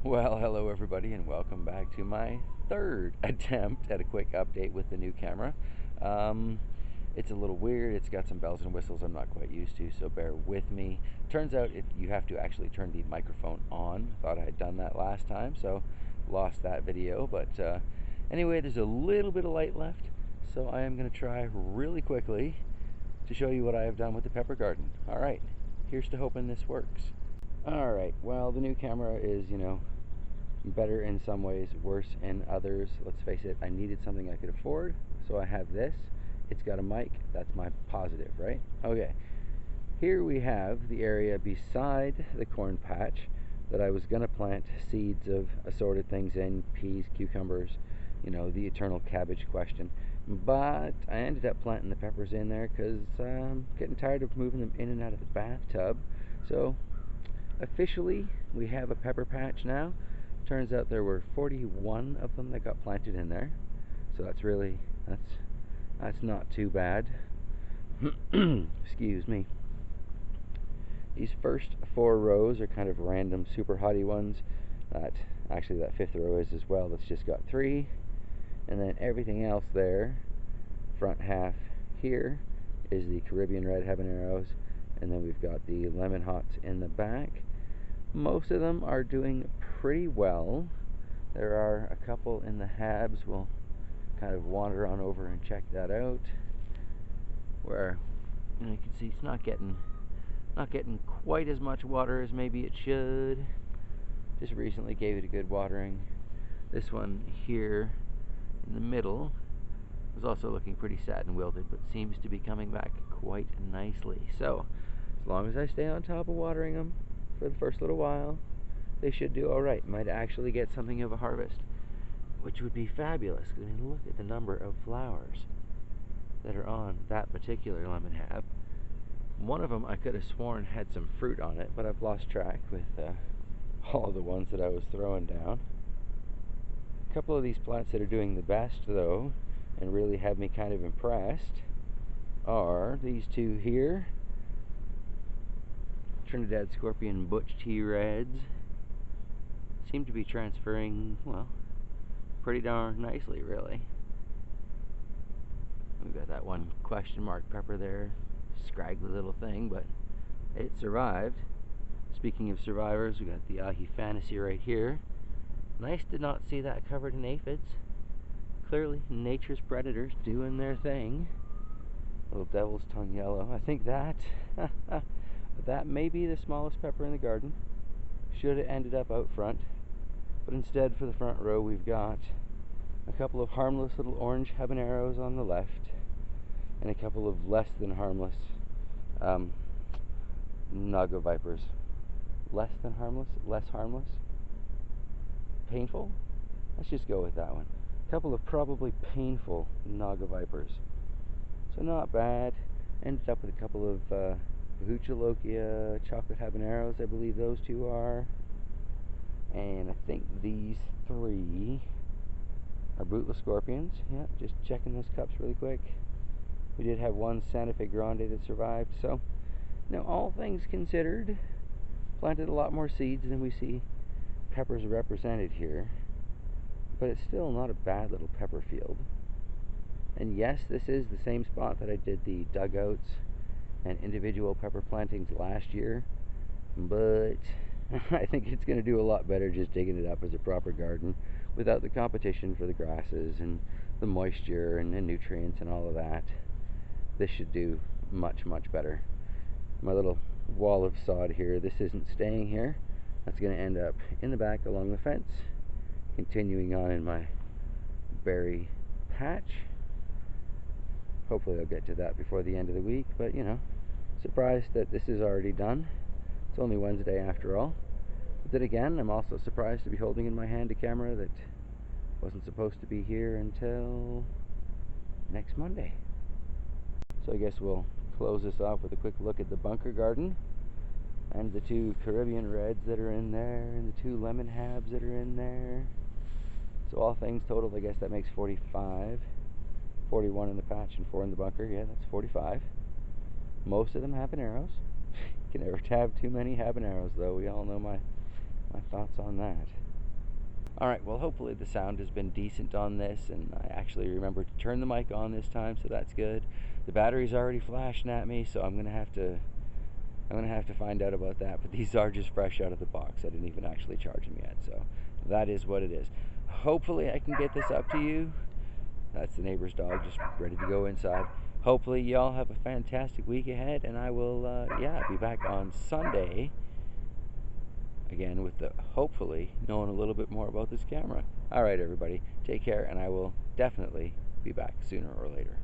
Well, hello everybody, and welcome back to my third attempt at a quick update with the new camera. It's a little weird. It's got some bells and whistles I'm not quite used to, so bear with me. Turns out you have to actually turn the microphone on. I thought I had done that last time, so lost that video. But anyway, there's a little bit of light left, so I am going to try really quickly to show you what I have done with the pepper garden. All right, here's to hoping this works. Alright, well, the new camera is, better in some ways, worse in others. Let's face it, I needed something I could afford, so I have this. It's got a mic, that's my positive, right? Okay, here we have the area beside the corn patch that I was going to plant seeds of assorted things in, peas, cucumbers, the eternal cabbage question. But I ended up planting the peppers in there because I'm getting tired of moving them in and out of the bathtub. So officially, we have a pepper patch now. Turns out there were 41 of them that got planted in there. So that's not too bad. Excuse me. These first 4 rows are kind of random super hottie ones. Actually that 5th row is as well. That's just got 3. And then everything else there, front half here, is the Caribbean red habaneros. And then we've got the lemon hots in the back. Most of them are doing pretty well. There are a couple in the habs. We'll kind of wander on over and check that out. Where you can see it's not getting quite as much water as maybe it should. Just recently gave it a good watering. This one here in the middle was also looking pretty sad and wilted, but seems to be coming back quite nicely. So as long as I stay on top of watering them for the first little while, they should do alright. Might actually get something of a harvest, which would be fabulous. I mean, look at the number of flowers that are on that particular lemon hab. One of them I could have sworn had some fruit on it, but I've lost track with all of the ones that I was throwing down. A couple of these plants that are doing the best, though, and really have me kind of impressed, are these two here. Trinidad Scorpion Butch Tea Reds seem to be transferring, well, pretty darn nicely, really. We've got that one question mark pepper there, scraggly little thing, but it survived. Speaking of survivors, we got the Ahi Fantasy right here. Nice to not see that covered in aphids. Clearly, nature's predators doing their thing. Little devil's tongue yellow. I think that that may be the smallest pepper in the garden. Should have ended up out front, but instead for the front row we've got a couple of harmless little orange habaneros on the left, and a couple of less than harmless naga vipers. Less than harmless? Less harmless? Painful? Let's just go with that one. A couple of probably painful naga vipers. So not bad. Ended up with a couple of Huchalokia chocolate habaneros, I believe those two are. And I think these 3 are bootless scorpions. Yeah, just checking those cups really quick. We did have one Santa Fe Grande that survived. So, all things considered, planted a lot more seeds than we see peppers represented here. But it's still not a bad little pepper field. And yes, this is the same spot that I did the dugouts and individual pepper plantings last year, but I think it's going to do a lot better just digging it up as a proper garden without the competition for the grasses and the moisture and the nutrients and all of that. This should do much, much better. My little wall of sod here, this isn't staying here. That's going to end up in the back along the fence, continuing on in my berry patch. Hopefully I'll get to that before the end of the week, but surprised that this is already done. It's only Wednesday after all. But then again, I'm also surprised to be holding in my hand a camera that wasn't supposed to be here until next Monday. So I guess we'll close this off with a quick look at the bunker garden and the 2 Caribbean reds that are in there and the 2 lemon habs that are in there. So all things totaled, I guess that makes 45. 41 in the patch and 4 in the bunker. Yeah, that's 45. Most of them habaneros. You can never have too many habaneros, though. We all know my thoughts on that. Alright, well hopefully the sound has been decent on this, and I actually remembered to turn the mic on this time, so that's good. The battery's already flashing at me, so I'm gonna have to find out about that, but these are just fresh out of the box. I didn't even actually charge them yet, so that is what it is. Hopefully I can get this up to you. That's the neighbor's dog just ready to go inside. Hopefully y'all have a fantastic week ahead, and I will be back on Sunday again with hopefully knowing a little bit more about this camera. Alright everybody, take care, and I will definitely be back sooner or later.